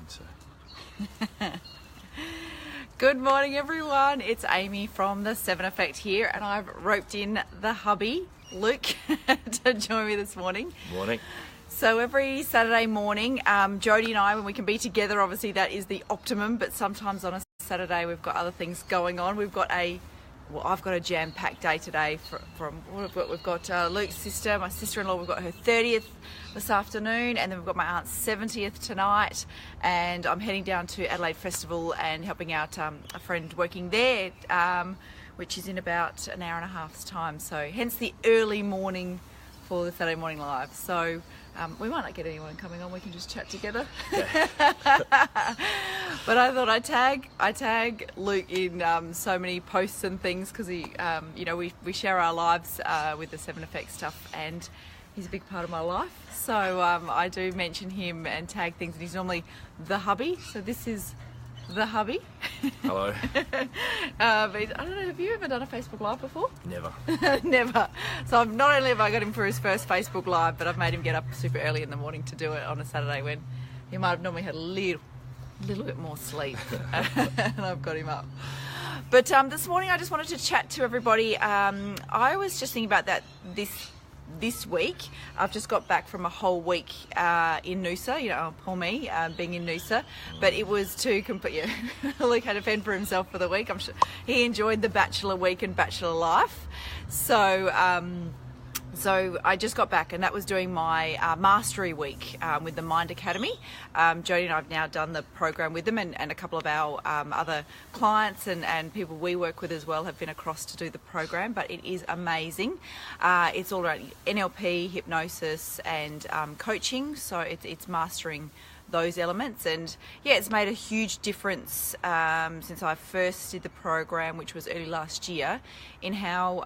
So. Good morning, everyone. It's Amy from The 7 Effect here, and I've roped in the hubby, Luke, to join me this morning. Morning. So every Saturday morning, Jodie and I, when we can be together, obviously that is the optimum, but sometimes on a Saturday we've got other things going on. I've got a jam-packed day today from what we've got Luke's sister, my sister-in-law, we've got her 30th this afternoon, and then we've got my aunt's 70th tonight, and I'm heading down to Adelaide Festival and helping out a friend working there, which is in about an hour and a half's time, so hence the early morning for the Saturday Morning Live. So we might not get anyone coming on, we can just chat together. Yeah. But I thought I tag Luke in so many posts and things because he, we share our lives with the 7 Effect stuff, and he's a big part of my life. So I do mention him and tag things, and he's normally the hubby. So this is the hubby. Hello. But I don't know, have you ever done a Facebook Live before? Never. Never. So not only have I got him for his first Facebook Live, but I've made him get up super early in the morning to do it on a Saturday when he might have normally had a little bit more sleep. And I've got him up. But this morning I just wanted to chat to everybody. I was just thinking about that this week. I've just got back from a whole week in Noosa, poor me, being in Noosa, but it was to complete, Luke had to fend for himself for the week. I'm sure he enjoyed the bachelor week and bachelor life. So I just got back, and that was doing my mastery week with the Mind Academy. Jodie and I have now done the program with them, and a couple of our other clients and people we work with as well have been across to do the program, but it is amazing. It's all around NLP, hypnosis and coaching, so it's mastering those elements, and yeah, it's made a huge difference since I first did the program, which was early last year, in how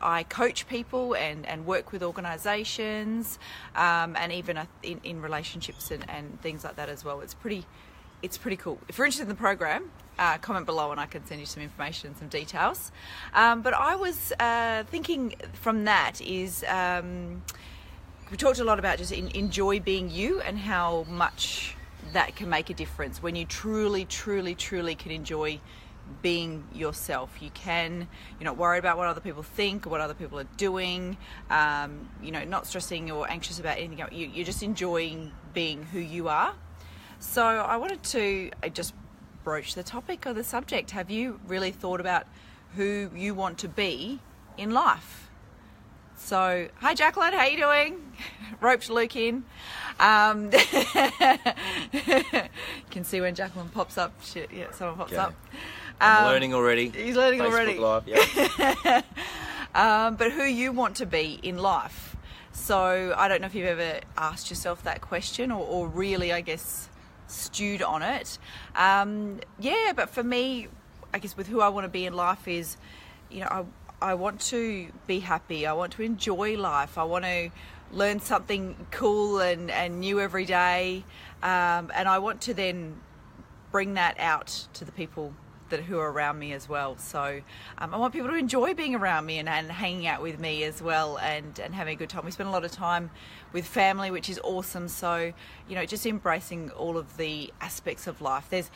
I coach people and work with organisations, and even in relationships and things like that as well. It's pretty cool. If you're interested in the program, comment below and I can send you some information and some details. But I was thinking from that is we talked a lot about just enjoy being you and how much that can make a difference when you truly can enjoy being yourself. You're not worried about what other people think or what other people are doing, not stressing or anxious about anything else. You're just enjoying being who you are. So I wanted to just broach the topic or the subject. Have you really thought about who you want to be in life? So, hi Jacqueline, how you doing? Roped Luke in. You can see when Jacqueline pops up. Someone pops up. I'm learning already. He's learning Facebook already. Live, yeah. But who you want to be in life. So, I don't know if you've ever asked yourself that question or really, I guess, stewed on it. But for me, I guess with who I want to be in life is, I want to be happy. I want to enjoy life. I want to learn something cool and new every day. And I want to then bring that out to the people who are around me as well. So I want people to enjoy being around me and hanging out with me as well and having a good time. We spend a lot of time with family, which is awesome. So, just embracing all of the aspects of life. There's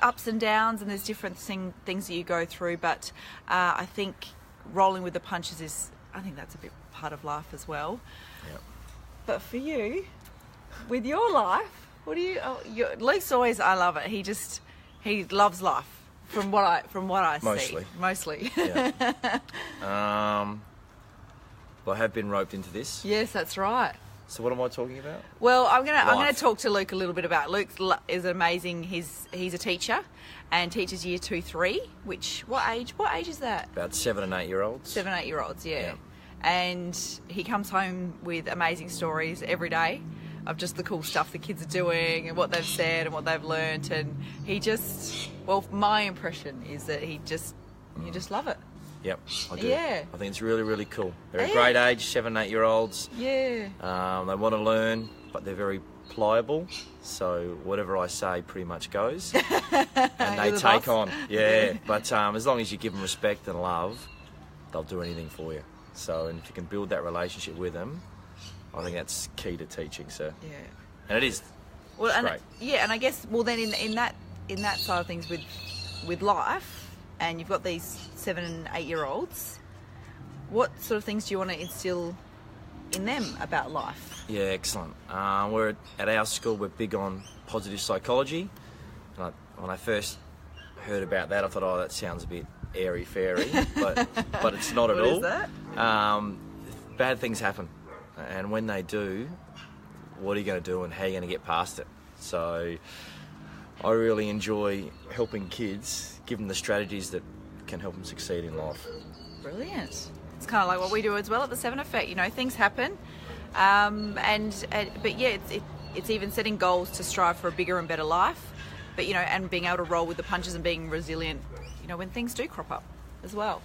ups and downs and there's different things that you go through. But I think rolling with the punches I think that's a bit part of life as well. Yep. But for you, with your life, Luke's always, I love it. He loves life from what I see. Mostly. Yeah. Well, I have been roped into this. Yes, that's right. So what am I talking about? Well, I'm gonna talk to Luke a little bit about. Luke is amazing. He's a teacher and teaches year 2, 3. What age is that? About 7 and 8 year olds. 7 and 8 year olds, yeah. And he comes home with amazing stories every day of just the cool stuff the kids are doing and what they've said and what they've learnt. And my impression is that you just love it. Yep, I do. Yeah. I think it's really, really cool. They're a great age, 7 and 8 year olds. Yeah. They want to learn, but they're very pliable. So whatever I say pretty much goes. And they take on. Yeah. But as long as you give them respect and love, they'll do anything for you. So, and if you can build that relationship with them, I think that's key to teaching. So, yeah. And it is. Well, It's and great. yeah, and I guess then in that side of things with life, and you've got these 7 and 8 year olds. What sort of things do you want to instill in them about life? Yeah, excellent. We're at our school. We're big on positive psychology. And when I first heard about that, I thought, oh, that sounds a bit airy fairy, but it's not at all. What is that? Bad things happen, and when they do, what are you going to do, and how are you going to get past it? So, I really enjoy helping kids, give them the strategies that can help them succeed in life. Brilliant. It's kind of like what we do as well at the 7 Effect. You know, things happen, but yeah, it's even setting goals to strive for a bigger and better life. But you know, and being able to roll with the punches and being resilient, you know, when things do crop up as well.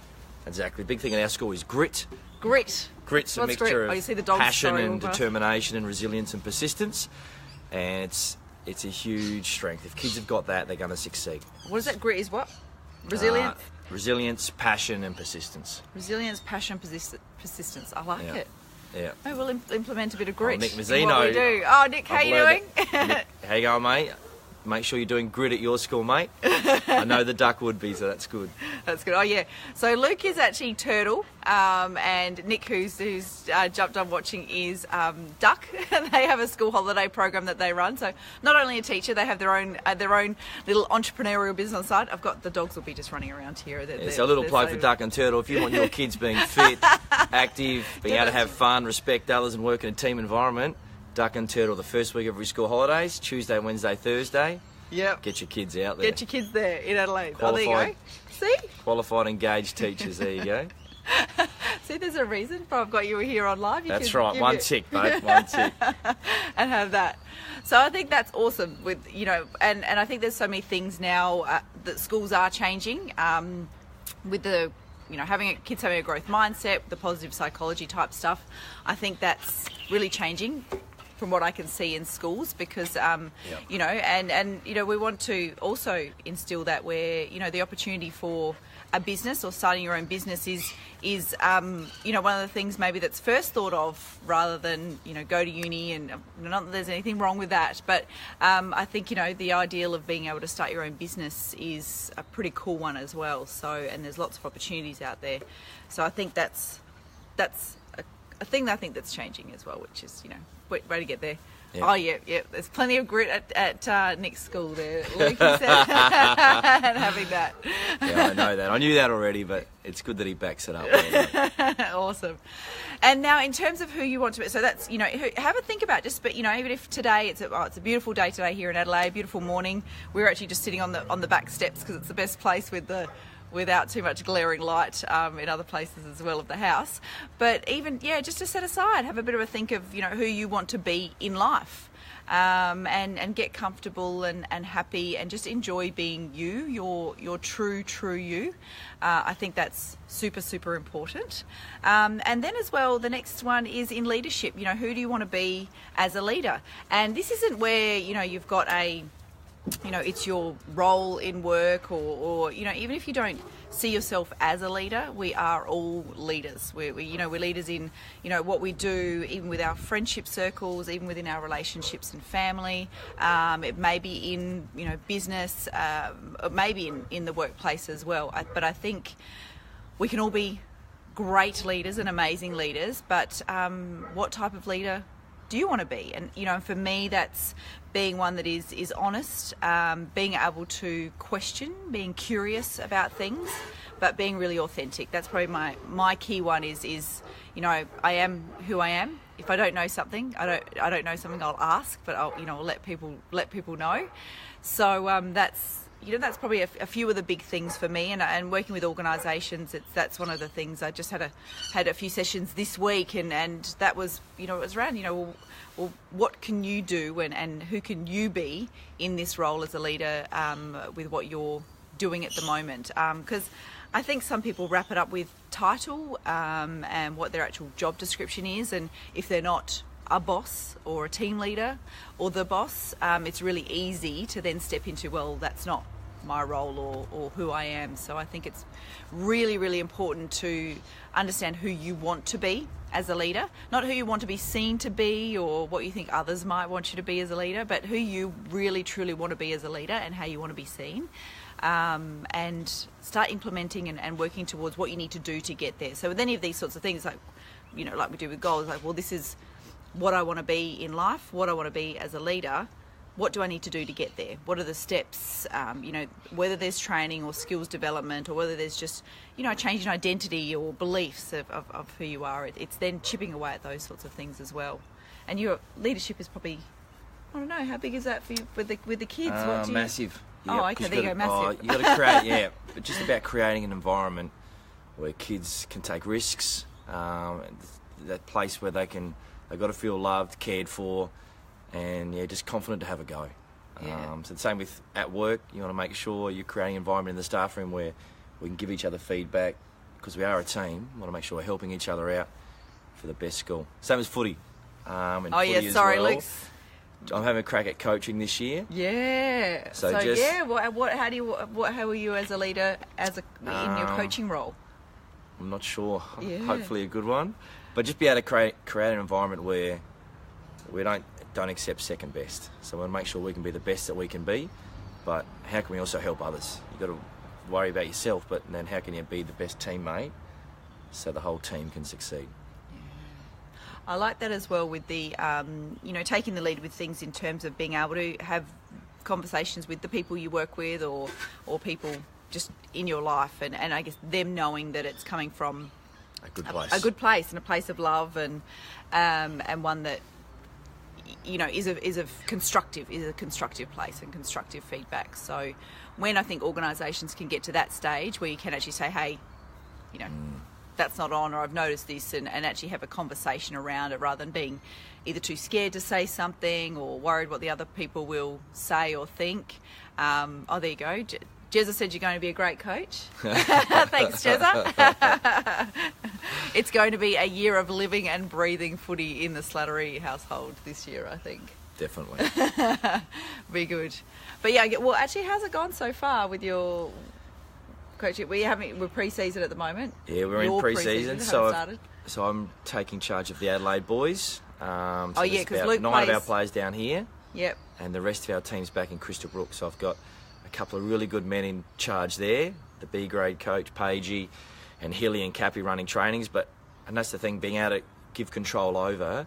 Exactly. Big thing in our school is grit. Grit. Grit's a What's mixture grit? Oh, you see the of dog's passion story and over. determination and resilience and persistence, and it's a huge strength. If kids have got that, they're going to succeed. What is that? Grit is what? Resilience. Resilience, passion, and persistence. Resilience, passion, persistence. I like Yeah. it. Yeah. Maybe we'll implement a bit of grit. Nick in Mazzino. what we do. Oh, Nick, how I've you learned doing? Nick, how you going, mate? Make sure you're doing grit at your school, mate. I know the duck would be, so that's good. That's good. Oh yeah. So Luke is actually turtle, and Nick, who's jumped on watching, is duck. And they have a school holiday program that they run. So not only a teacher, they have their own little entrepreneurial business on the side. I've got the dogs will be just running around here. It's a little plug for duck and turtle. If you want your kids being fit, active, being able to have fun, respect others, and work in a team environment. Duck and turtle the first week of every school holidays, Tuesday, Wednesday, Thursday. Yep. Get your kids out there. Get your kids there in Adelaide. Qualified. Oh, there you go. See? Qualified, engaged teachers. There you go. See, there's a reason why I've got you here on live. That's right. One tick, babe. One tick. And have that. So I think that's awesome. With and I think there's so many things now that schools are changing. With the having a growth mindset, the positive psychology type stuff. I think that's really changing from what I can see in schools because and we want to also instill that where the opportunity for a business or starting your own business is one of the things maybe that's first thought of rather than go to uni, and not that there's anything wrong with that, but I think the ideal of being able to start your own business is a pretty cool one as well. So, and there's lots of opportunities out there. So I think that's a thing that I think that's changing as well, which is way to get there. Yep. Oh yeah. There's plenty of grit at Nick's school there, Luke, he said, and having that. Yeah, I know that. I knew that already, but it's good that he backs it up. Awesome. And now, in terms of who you want to be, so that's have a think about just, but even if today it's a beautiful day today here in Adelaide, beautiful morning. We're actually just sitting on the back steps because it's the best place without too much glaring light in other places as well of the house. But even, just to set aside, have a bit of a think of, who you want to be in life and get comfortable and happy and just enjoy being you, your true you. I think that's super, super important. And then as well, the next one is in leadership. Who do you want to be as a leader? And this isn't where, you've got it's your role in work or even if you don't see yourself as a leader, we are all leaders. We're leaders in, what we do, even with our friendship circles, even within our relationships and family. It may be in, business, it may be in the workplace as well. But I think we can all be great leaders and amazing leaders, but what type of leader do you want to be? And for me, that's being one that is honest, being able to question, being curious about things, but being really authentic. That's probably my key one is I am who I am. If I don't know something, I don't know something, I'll ask, but I'll let people know. So that's probably a few of the big things for me, and working with organisations, that's one of the things. I just had a few sessions this week, and that was it was around well, what can you do and who can you be in this role as a leader with what you're doing at the moment? Because I think some people wrap it up with title and what their actual job description is, and if they're not a boss or a team leader or the boss, it's really easy to then step into, well, that's not my role or who I am. So I think it's really, really important to understand who you want to be as a leader, not who you want to be seen to be or what you think others might want you to be as a leader, but who you really, truly want to be as a leader and how you want to be seen. And start implementing and working towards what you need to do to get there. So with any of these sorts of things, like, you know, like we do with goals, like, well, this is what I want to be in life, what I want to be as a leader. What do I need to do to get there? What are the steps? You know, whether there's training or skills development, or whether there's just, you know, a change in identity or beliefs of who you are. It's then chipping away at those sorts of things as well. And your leadership is probably, I don't know, how big is that for you with the kids? Massive. Yep, oh, okay, there you go, massive. You got to create, yeah, but just about creating an environment where kids can take risks, that place where they've got to feel loved, cared for, and just confident to have a go. Yeah. So the same with at work. You want to make sure you're creating an environment in the staff room where we can give each other feedback, because we are a team. We want to make sure we're helping each other out for the best school. Same as footy. Luke's. I'm having a crack at coaching this year. Yeah. So how are you as a leader in your coaching role? I'm not sure. Yeah. Hopefully a good one. But just be able to create an environment where we don't accept second best. So we want to make sure we can be the best that we can be. But how can we also help others? You've got to worry about yourself, but then how can you be the best teammate so the whole team can succeed? I like that as well with the, taking the lead with things in terms of being able to have conversations with the people you work with or people just in your life, and I guess them knowing that it's coming from a good place and a place of love and one that, you know, is a constructive place and constructive feedback. So when I think organisations can get to that stage where you can actually say, hey, you know, that's not on, or I've noticed this, and actually have a conversation around it rather than being either too scared to say something or worried what the other people will say or think. There you go. Jezza said you're going to be a great coach. Thanks, Jezza. It's going to be a year of living and breathing footy in the Slattery household this year, I think. Definitely. Be good. But yeah, well, actually, how's it gone so far with your coaching? We're pre-season at the moment. Yeah, we're in pre-season. So I'm taking charge of the Adelaide boys. Because Luke 9 of our players down here. Yep. And the rest of our team's back in Crystal Brook. So I've got a couple of really good men in charge there. The B grade coach, Pagey, and Hilly and Cappy running trainings. And that's the thing, being able to give control over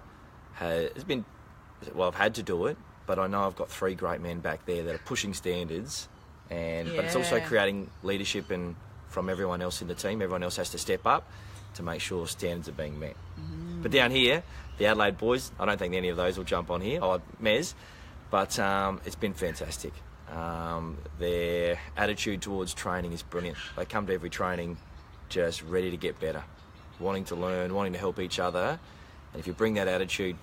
has been, well, I've had to do it, but I know I've got 3 great men back there that are pushing standards. But it's also creating leadership from everyone else in the team. Everyone else has to step up to make sure standards are being met. But down here, the Adelaide boys, I don't think any of those will jump on here. Mez, but it's been fantastic. Their attitude towards training is brilliant. They come to every training just ready to get better, wanting to learn, wanting to help each other. And if you bring that attitude,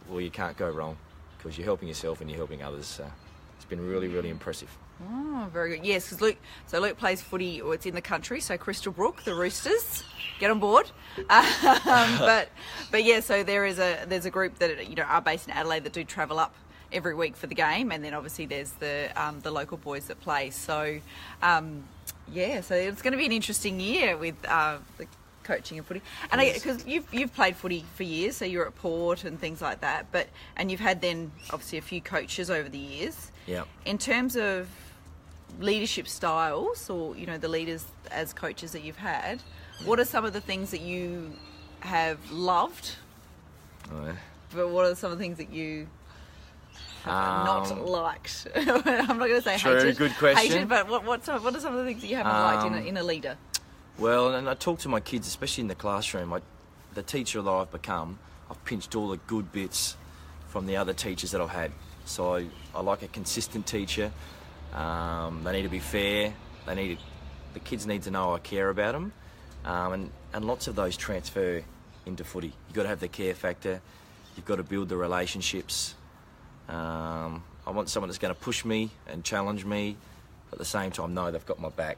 well, you can't go wrong, because you're helping yourself and you're helping others. It's been really, really impressive. Oh, very good. Yes, because Luke plays footy, or it's in the country, so Crystal Brook, the Roosters, get on board. But yeah, so there's a group that, you know, are based in Adelaide that do travel up every week for the game, and then obviously there's the local boys that play. So so it's going to be an interesting year with the coaching and footy. And because you've played footy for years, so you're at Port and things like that. And you've had then obviously a few coaches over the years. Yeah. In terms of leadership styles, or, you know, the leaders as coaches that you've had, what are some of the things that you have loved? But what are some of the things that you have not liked? I'm not going to say hated. Good question. Hated, but what are some of the things that you haven't liked in a leader? Well, and I talk to my kids, especially in the classroom. The teacher that I've become, I've pinched all the good bits from the other teachers that I've had. So I like a consistent teacher. They need to be fair. The kids need to know I care about them. And lots of those transfer into footy. You've got to have the care factor. You've got to build the relationships. I want someone that's going to push me and challenge me, but at the same time know they've got my back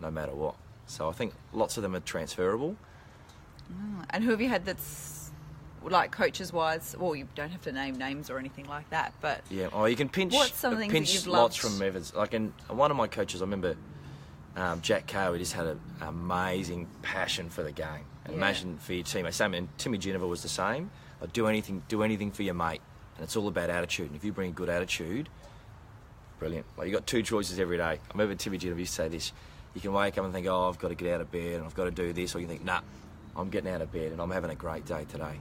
no matter what. So I think lots of them are transferable. And who have you had that's like coaches wise? Well, you don't have to name names or anything like that, but yeah. Oh, you can pinch. What's some things that pinch you've lots loved? from Evans. Like one of my coaches, I remember Jack Carr. He just had an amazing passion for the game. And imagine for your teammate. Same, and Timmy Geneva was the same. Like, do anything for your mate, and it's all about attitude. And if you bring a good attitude, brilliant. Like, you got two choices every day. I remember Timmy Geneva used to say this. You can wake up and think, oh, I've got to get out of bed and I've got to do this, or you think, nah, I'm getting out of bed and I'm having a great day today.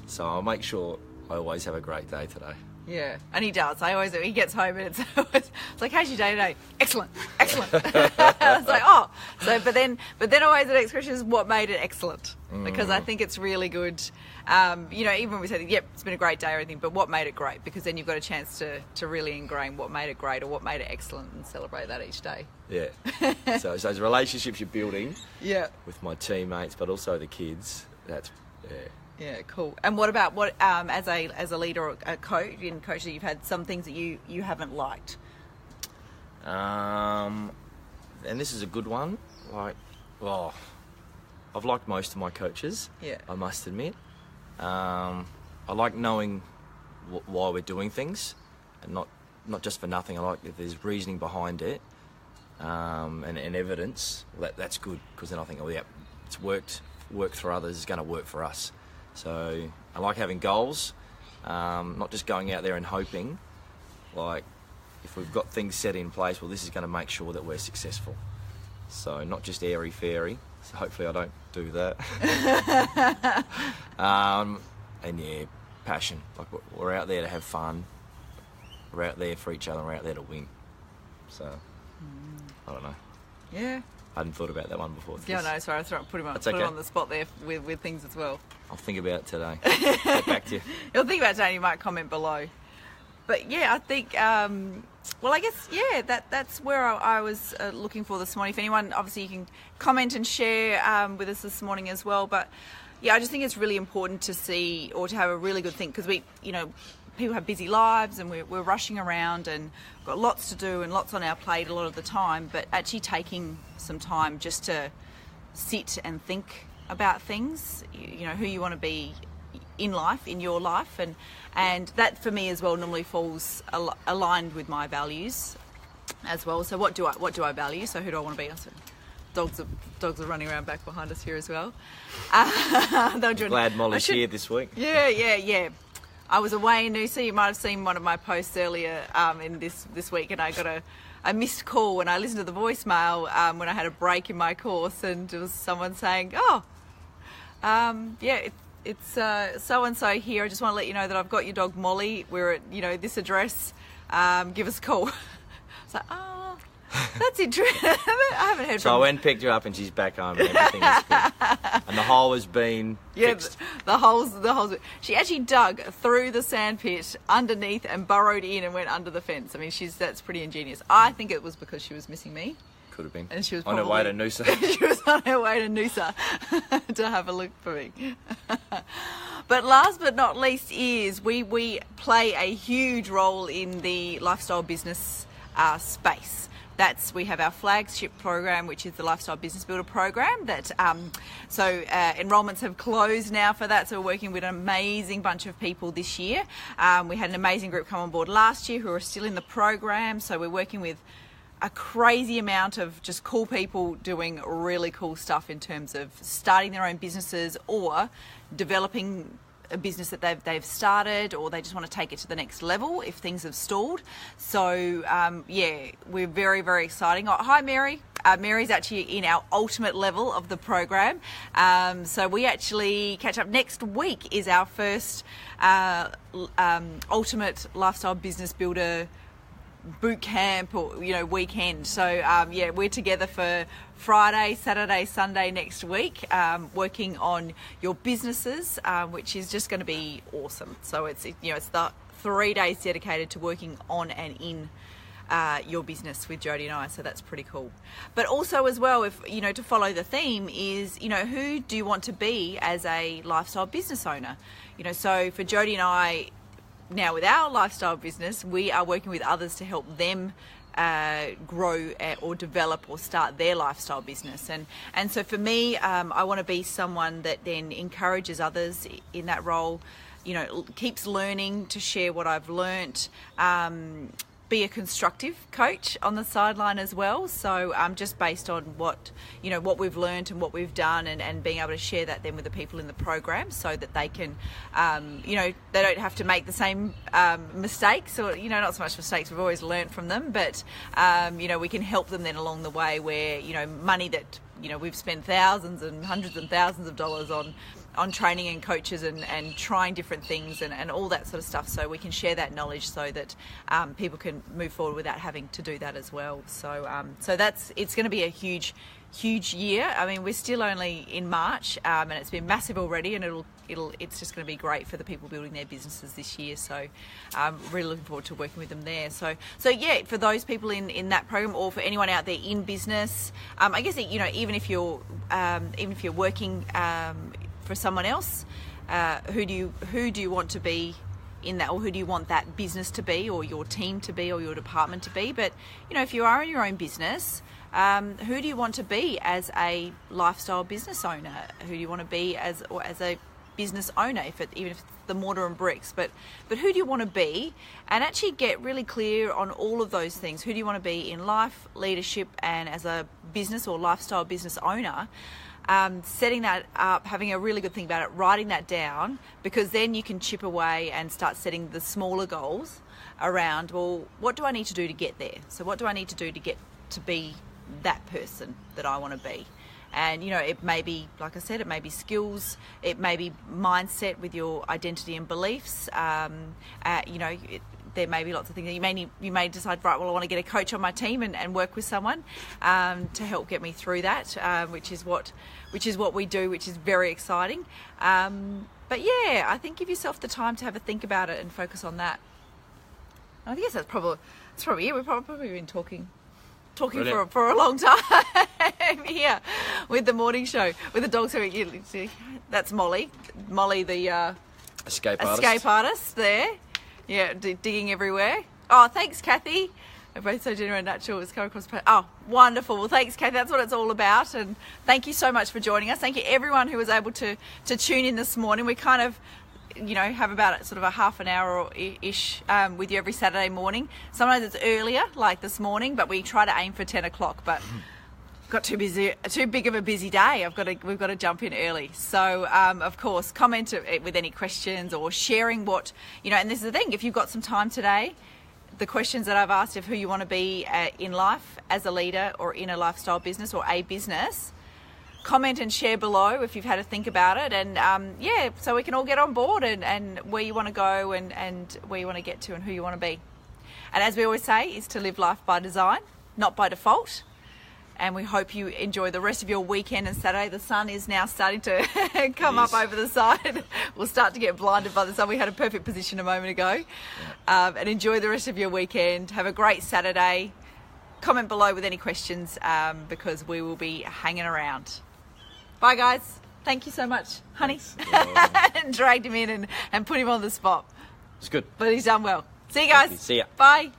So I'll make sure I always have a great day today. Yeah, and he does. He gets home and it's like, how's your day today? Excellent. It's like, oh, so but then always the next question is what made it excellent? Because I think it's really good. Even when we say, yep, it's been a great day or anything, but what made it great? Because then you've got a chance to really ingrain what made it great or what made it excellent and celebrate that each day. Yeah. So those relationships you're building. Yeah. With my teammates, but also the kids. That's Yeah, cool. And what about as a leader or a coach that you've had some things that you haven't liked? And this is a good one. Like, I've liked most of my coaches. Yeah. I must admit. I like knowing why we're doing things, and not just for nothing. I like if there's reasoning behind it, and evidence. That's good, because then I think, it's worked for others. It's going to work for us. So I like having goals, not just going out there and hoping. Like, if we've got things set in place, well, this is going to make sure that we're successful. So not just airy-fairy. So hopefully I don't do that. And yeah, passion. Like, we're out there to have fun. We're out there for each other. We're out there to win. So I don't know. Yeah. I hadn't thought about that one before. Yeah, no, sorry, I put him on the spot there with things as well. I'll think about it today. Get back to you. You'll think about it today and you might comment below. But yeah, I think, well, I guess, yeah, that's where I was looking for this morning. If anyone, obviously you can comment and share with us this morning as well. But yeah, I just think it's really important to see or to have a really good think, because people have busy lives and we're rushing around and got lots to do and lots on our plate a lot of the time, but actually taking some time just to sit and think about things, who you want to be in life, in your life, and that for me as well normally falls aligned with my values as well. So what do I value? So who do I want to be? Dogs are running around back behind us here as well. Glad Molly's here this week. Yeah. I was away in Noosa. You might have seen one of my posts earlier in this week, and I got a missed call, and I listened to the voicemail when I had a break in my course, and it was someone saying, it's so-and-so here. I just want to let you know that I've got your dog Molly. We're at, this address. Give us a call. It's like, that's interesting. I haven't heard from... So I went and picked her up and she's back home and everything is good. And the hole has been fixed. The holes. She actually dug through the sandpit underneath and burrowed in and went under the fence. I mean, that's pretty ingenious. I think it was because she was missing me. Could have been. And she was on her way to Noosa. She was on her way to Noosa to have a look for me. But last but not least is we play a huge role in the lifestyle business space. We have our flagship program, which is the Lifestyle Business Builder program. Enrollments have closed now for that, so we're working with an amazing bunch of people this year. We had an amazing group come on board last year who are still in the program, so we're working with a crazy amount of just cool people doing really cool stuff in terms of starting their own businesses or developing a business that they've started, or they just want to take it to the next level if things have stalled. So we're very, very exciting. Hi Mary. Mary's actually in our ultimate level of the program. So we actually catch up next week is our first ultimate lifestyle business builder boot camp or weekend. So we're together for Friday, Saturday, Sunday next week, working on your businesses, which is just going to be awesome. So it's the 3 days dedicated to working on and in your business with Jodie and I, so that's pretty cool. But also as well, if to follow the theme is who do you want to be as a lifestyle business owner? So for Jodie and I, now with our lifestyle business, we are working with others to help them grow or develop or start their lifestyle business. And so for me, I want to be someone that then encourages others in that role, you know, keeps learning to share what I've learnt, be a constructive coach on the sideline as well. So just based on what we've learnt and what we've done, and being able to share that then with the people in the program, so that they can, they don't have to make the same mistakes, or, not so much mistakes, we've always learnt from them, but, we can help them then along the way where, money that, we've spent thousands and hundreds and thousands of dollars on training and coaches and trying different things and all that sort of stuff, so we can share that knowledge so that people can move forward without having to do that as well. So it's going to be a huge year. I mean, we're still only in March, and it's been massive already, and it's just going to be great for the people building their businesses this year. So I'm really looking forward to working with them there. So yeah, for those people in that program, or for anyone out there in business, I guess, even if you're working for someone else, who do you want to be in that, or who do you want that business to be, or your team to be, or your department to be? But if you are in your own business, who do you want to be as a lifestyle business owner? Who do you want to be as a business owner, even if it's the mortar and bricks? But who do you want to be? And actually get really clear on all of those things. Who do you want to be in life, leadership, and as a business or lifestyle business owner? Setting that up, having a really good think about it, writing that down, because then you can chip away and start setting the smaller goals around, well, what do I need to do to get there? So what do I need to do to get to be that person that I want to be? And, it may be, like I said, it may be skills, it may be mindset with your identity and beliefs, there may be lots of things that you may decide, right, well, I want to get a coach on my team and work with someone to help get me through that, which is what we do, which is very exciting. But yeah, I think give yourself the time to have a think about it and focus on that. I guess that's probably it. We've probably been talking for a long time here with the morning show with the dogs. That's Molly, the escape artist there. Yeah, digging everywhere. Oh, thanks, Kathy. They're both so genuine and natural. It's come across. Oh, wonderful. Well, thanks, Kathy. That's what it's all about. And thank you so much for joining us. Thank you, everyone who was able to tune in this morning. We kind of, have about sort of a half an hour-ish with you every Saturday morning. Sometimes it's earlier, like this morning, but we try to aim for 10 o'clock. But got too big of a busy day. We've got to jump in early. So, of course, comment with any questions or sharing what, and this is the thing, if you've got some time today, the questions that I've asked of who you want to be in life as a leader or in a lifestyle business or a business, comment and share below if you've had to think about it. And so we can all get on board and where you want to go and where you want to get to and who you want to be. And as we always say, is to live life by design, not by default. And we hope you enjoy the rest of your weekend and Saturday. The sun is now starting to come up over the side. We'll start to get blinded by the sun. We had a perfect position a moment ago. Yeah. And enjoy the rest of your weekend. Have a great Saturday. Comment below with any questions because we will be hanging around. Bye, guys. Thank you so much, honey. Dragged him in and put him on the spot. It's good. But he's done well. See you guys. See ya. Bye.